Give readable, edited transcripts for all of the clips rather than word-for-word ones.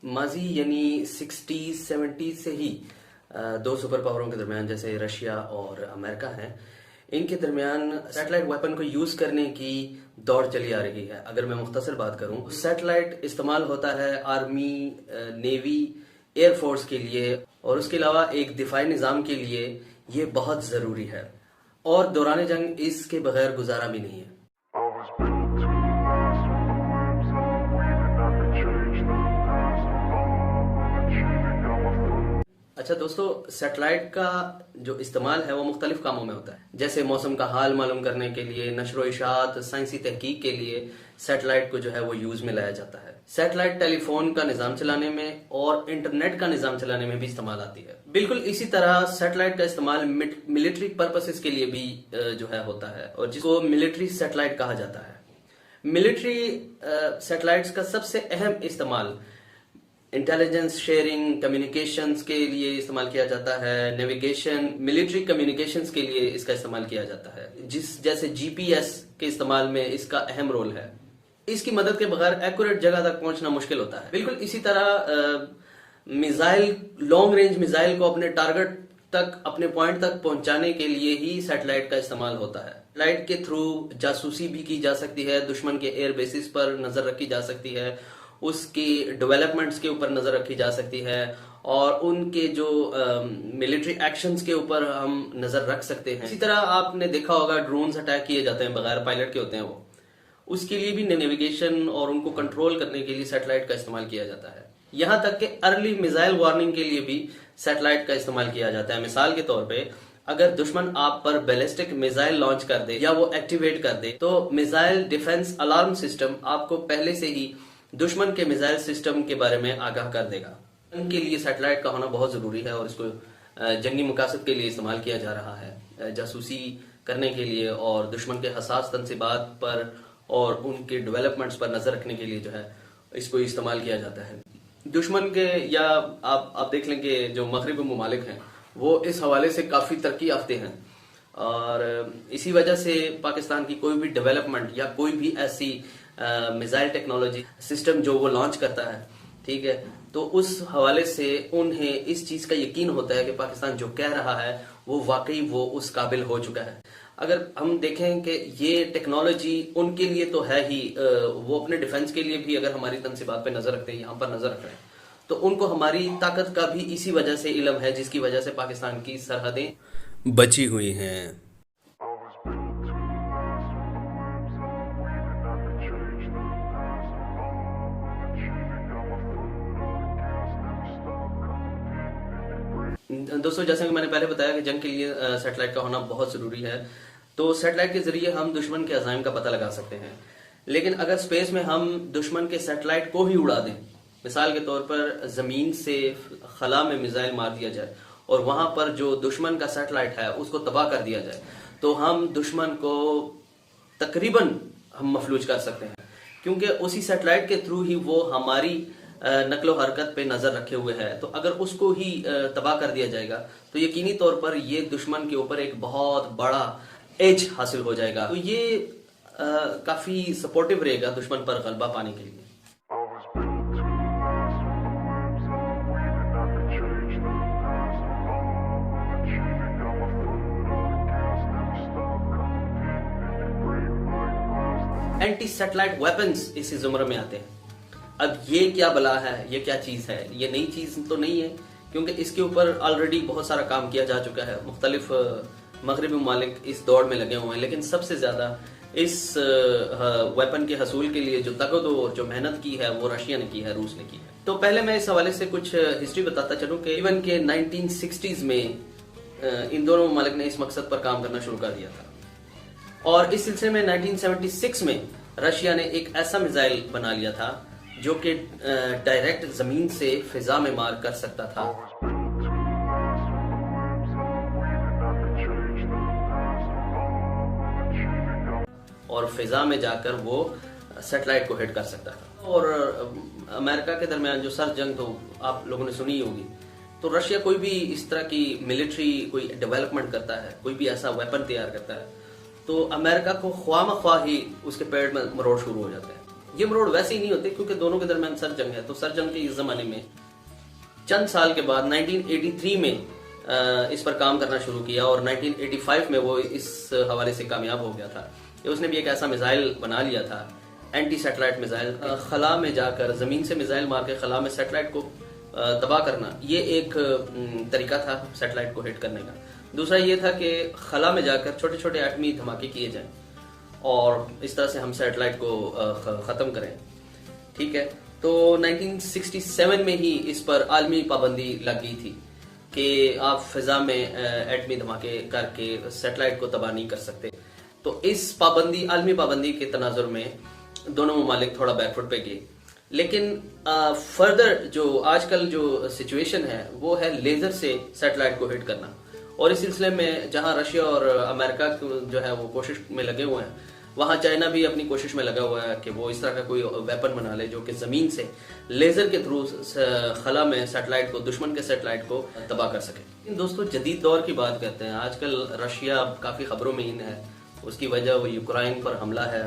माजी यानी 60s 70s से ही दो सुपर पावरों के दरमियान जैसे रशिया और अमेरिका हैं, इनके दरमियान सैटेलाइट वेपन को यूज करने की दौड़ चली आ रही है। अगर मैं मुख्तसर बात करूं, सैटेलाइट इस्तेमाल होता है आर्मी, नेवी, एयरफोर्स के लिए, और उसके अलावा एक दिफाई निज़ाम के लिए ये बहुत ज़रूरी है, और दौरान जंग इसके बगैर गुजारा भी नहीं है। अच्छा दोस्तों, सैटेलाइट का जो इस्तेमाल है वो मुख्तलिफ कामों में होता है, जैसे मौसम का हाल मालूम करने के लिए, नशरो इशात, साइंसी तहकीक के लिए सैटेलाइट को जो है वो यूज में लाया जाता है। सैटेलाइट टेलीफोन का निजाम चलाने में और इंटरनेट का निजाम चलाने में भी इस्तेमाल आती है। बिल्कुल इसी तरह सैटेलाइट का इस्तेमाल मिलिट्री पर्पसेस के लिए भी जो है होता है, और जिसको मिलिट्री सैटेलाइट कहा जाता है। मिलिट्री सैटेलाइट्स का सबसे अहम इस्तेमाल इंटेलिजेंस शेयरिंग, कम्युनिकेशंस के लिए इस्तेमाल किया जाता है। नेविगेशन, मिलिट्री कम्युनिकेशंस के लिए इसका इस्तेमाल किया जाता है, जैसे जीपीएस के इस्तेमाल में इसका अहम रोल है। इसकी मदद के बगैर एक्यूरेट जगह तक पहुंचना मुश्किल होता है। बिल्कुल इसी तरह मिसाइल, लॉन्ग रेंज मिसाइल को अपने टारगेट तक, अपने पॉइंट तक पहुंचाने के लिए ही सैटेलाइट का इस्तेमाल होता है। सैटेलाइट के थ्रू जासूसी भी की जा सकती है, दुश्मन के एयर बेसिस पर नजर रखी जा सकती है, उसकी डेवलपमेंट्स के ऊपर नजर रखी जा सकती है, और उनके जो मिलिट्री एक्शंस के ऊपर हम नजर रख सकते हैं। इसी तरह आपने देखा होगा ड्रोन्स अटैक किए जाते हैं, बगैर पायलट के होते हैं वो, उसके लिए भी नेविगेशन और उनको कंट्रोल करने के लिए सैटेलाइट का इस्तेमाल किया जाता है। यहां तक कि अर्ली मिसाइल वार्निंग के लिए भी सैटेलाइट का इस्तेमाल किया जाता है। मिसाल के तौर पे अगर दुश्मन आप पर बैलिस्टिक मिसाइल लॉन्च कर दे या वो एक्टिवेट कर दे, तो मिसाइल डिफेंस अलार्म सिस्टम आपको पहले से ही दुश्मन के मिसाइल सिस्टम के बारे में आगाह कर देगा। इनके लिए सैटेलाइट का होना बहुत जरूरी है, और इसको जंगी मकासद के लिए इस्तेमाल किया जा रहा है, जासूसी करने के लिए और दुश्मन के हसास तनसीबात पर और उनके डेवलपमेंट्स पर नजर रखने के लिए जो है इसको इस्तेमाल किया जाता है। दुश्मन के, या आप देख लें कि जो मगरिबी ममालिक हैं वो इस हवाले से काफी तरक्की याफ्ते हैं, और इसी वजह से पाकिस्तान की कोई भी डेवलपमेंट या कोई भी ऐसी मिसाइल टेक्नोलॉजी सिस्टम जो वो लॉन्च करता है, ठीक है, तो उस हवाले से उन्हें इस चीज का यकीन होता है कि पाकिस्तान जो कह रहा है वो वाकई वो उस काबिल हो चुका है। अगर हम देखें कि ये टेक्नोलॉजी उनके लिए तो है ही, वो अपने डिफेंस के लिए भी अगर हमारी तनसीबात पे नजर रखते हैं, यहाँ पर नजर रख रहे हैं, तो उनको हमारी ताकत का भी इसी वजह से इल्म है, जिसकी वजह से पाकिस्तान की सरहदें बची हुई हैं। दोस्तों, जैसे कि मैंने पहले बताया कि जंग के लिए सैटेलाइट का होना बहुत जरूरी है, तो सैटेलाइट के जरिए हम दुश्मन के अज़ाइम का पता लगा सकते हैं। लेकिन अगर स्पेस में हम दुश्मन के सैटेलाइट को ही उड़ा दें, मिसाल के तौर पर जमीन से खला में मिसाइल मार दिया जाए और वहां पर जो दुश्मन का सैटेलाइट है उसको तबाह कर दिया जाए, तो हम दुश्मन को तकरीबन हम मफलूज कर सकते हैं, क्योंकि उसी सैटेलाइट के थ्रू ही वो हमारी नकलो हरकत पे नजर रखे हुए है। तो अगर उसको ही तबाह कर दिया जाएगा तो यकीनी तौर पर ये दुश्मन के ऊपर एक बहुत बड़ा एज हासिल हो जाएगा। तो ये काफी सपोर्टिव रहेगा दुश्मन पर गलबा पाने के लिए। एंटी सैटेलाइट वेपन्स इसी जुमरे में आते हैं। अब ये क्या बला है, ये क्या चीज है? ये नई चीज तो नहीं है, क्योंकि इसके ऊपर ऑलरेडी बहुत सारा काम किया जा चुका है। मुख्तलिफ मगरबी ममालिक इस दौड़ में लगे हुए हैं, लेकिन सबसे ज्यादा इस वेपन के हसूल के लिए जो तगदो और जो मेहनत की है वो रशिया ने की है, रूस ने की है। तो पहले मैं इस हवाले से कुछ हिस्ट्री बताता चलूं कि इवन के 1960s में इन दोनों ममालिक ने इस मकसद पर काम करना शुरू कर दिया था, और इस सिलसिले में 1976 में रशिया ने एक ऐसा मिसाइल बना लिया था जो कि डायरेक्ट जमीन से फिजा में मार कर सकता था, और फिजा में जाकर वो सैटेलाइट को हिट कर सकता था। और अमेरिका के दरमियान जो सर जंग तो आप लोगों ने सुनी होगी, तो रशिया कोई भी इस तरह की मिलिट्री कोई डेवलपमेंट करता है, कोई भी ऐसा वेपन तैयार करता है, तो अमेरिका को ख्वाह ही उसके पेड़ में मरोड़ शुरू हो जाता है। ये मरोड़ वैसे ही नहीं होते क्योंकि दोनों के दरमियान सर जंग है। तो सर जंग के इस जमाने में चंद साल के बाद 1983 में इस पर काम करना शुरू किया और 1985 में वो इस हवाले से कामयाब हो गया था। उसने भी एक ऐसा मिसाइल बना लिया था, एंटी सैटेलाइट मिसाइल, खला में जाकर जमीन से मिसाइल मार के खला में सैटेलाइट को तबाह करना। ये एक तरीका था सैटेलाइट को हिट करने का। दूसरा ये था कि खला में जाकर छोटे छोटे एटमी धमाके किए जाएं और इस तरह से हम सैटेलाइट को खत्म करें। ठीक है, तो 1967 में ही इस पर आलमी पाबंदी लग गई थी कि आप फिजा में एटमी धमाके करके सैटेलाइट को तबाह नहीं कर सकते। तो इस पाबंदी, आलमी पाबंदी के तनाजुर में दोनों ममालिक थोड़ा बैकफुट पे गए। लेकिन फर्दर जो आजकल जो सिचुएशन है वो है लेजर से सैटेलाइट को हिट करना। और इस सिलसिले में जहां रशिया और अमेरिका जो है वो कोशिश में लगे हुए हैं, वहां चाइना भी अपनी कोशिश में लगा हुआ है कि वो इस तरह का कोई वेपन बना ले जो कि जमीन से लेजर के थ्रू खला में सैटेलाइट को, दुश्मन के सैटेलाइट को तबाह कर सके। दोस्तों, जदीद दौर की बात करते हैं। आजकल रशिया काफी खबरों में इन है, उसकी वजह वो यूक्रेन पर हमला है।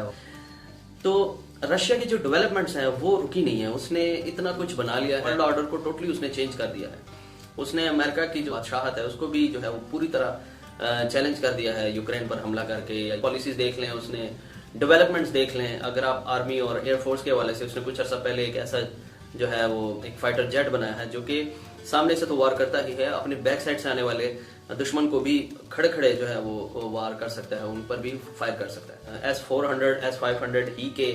तो रशिया की जो डेवलपमेंट्स हैं वो रुकी नहीं है। उसने इतना कुछ बना लिया है, वर्ल्ड ऑर्डर को टोटली उसने चेंज कर दिया है। उसने अमेरिका की जो बादशाहत है उसको भी जो है वो पूरी तरह चैलेंज कर दिया है यूक्रेन पर हमला करके। पॉलिसीज देख लें, उसने डेवलपमेंट्स देख लें। अगर आप आर्मी और एयरफोर्स के हवाले से, उसने कुछ अर्सा पहले एक ऐसा जो है वो एक फाइटर जेट बनाया है जो कि सामने से तो वार करता ही है, अपने बैक साइड से आने वाले दुश्मन को भी खड़े खड़े जो है वो वार कर सकता है, उन पर भी फायर कर सकता है। S-400, S-500 ही के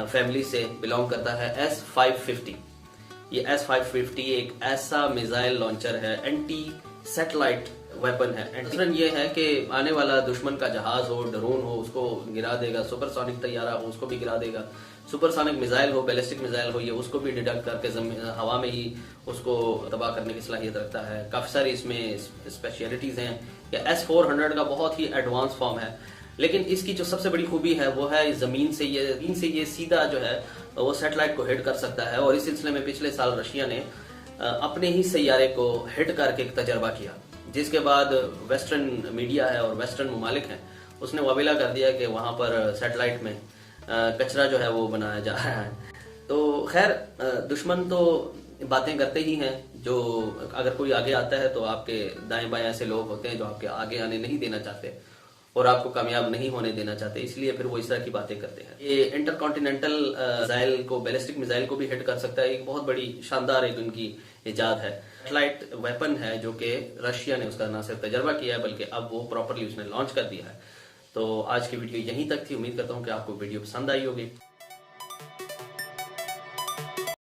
फैमिली से बिलोंग करता है S-550। ये S-550 एक ऐसा मिसाइल लॉन्चर है, एंटी सैटेलाइट वेपन है। एंटी ये है कि आने वाला दुश्मन का जहाज हो, ड्रोन हो, उसको गिरा देगा। सुपरसोनिक तैयारा हो, उसको भी गिरा देगा। सुपरसोनिक मिसाइल हो, बैलिस्टिक मिसाइल हो, ये उसको भी डिडक्ट करके हवा में ही उसको तबाह करने की सलाहियत रखता है। काफी सारी इसमें स्पेशलिटीज हैं। ये S-400 का बहुत ही एडवांस फॉर्म है, लेकिन इसकी जो सबसे बड़ी खूबी है वो है जमीन से ये सीधा जो है वो सैटेलाइट को हिट कर सकता है। और इस सिलसिले में पिछले साल रशिया ने अपने ही सैयारे को हिट करके एक तजर्बा किया, जिसके बाद वेस्टर्न मीडिया है और वेस्टर्न ममालिक हैं, उसने वाविला कर दिया कि वहां पर सैटेलाइट में कचरा जो है वो बनाया जा रहा है। तो खैर, दुश्मन तो बातें करते ही हैं। जो अगर कोई आगे आता है तो आपके दाएं बाएं ऐसे लोग होते हैं जो आपके आगे आने नहीं देना चाहते और आपको कामयाब नहीं होने देना चाहते, इसलिए फिर वो इस तरह की बातें करते हैं। ये इंटरकॉन्टिनेंटल मिसाइल को, बैलिस्टिक मिसाइल को भी हिट कर सकता है। एक बहुत बड़ी शानदार एक उनकी इजाद है। सैटेलाइट वेपन है जो कि रशिया ने उसका ना सिर्फ तजर्बा किया है बल्कि अब वो प्रॉपरली उसने लॉन्च कर दिया है। तो आज की वीडियो यहीं तक थी। उम्मीद करता हूँ कि आपको वीडियो पसंद आई होगी।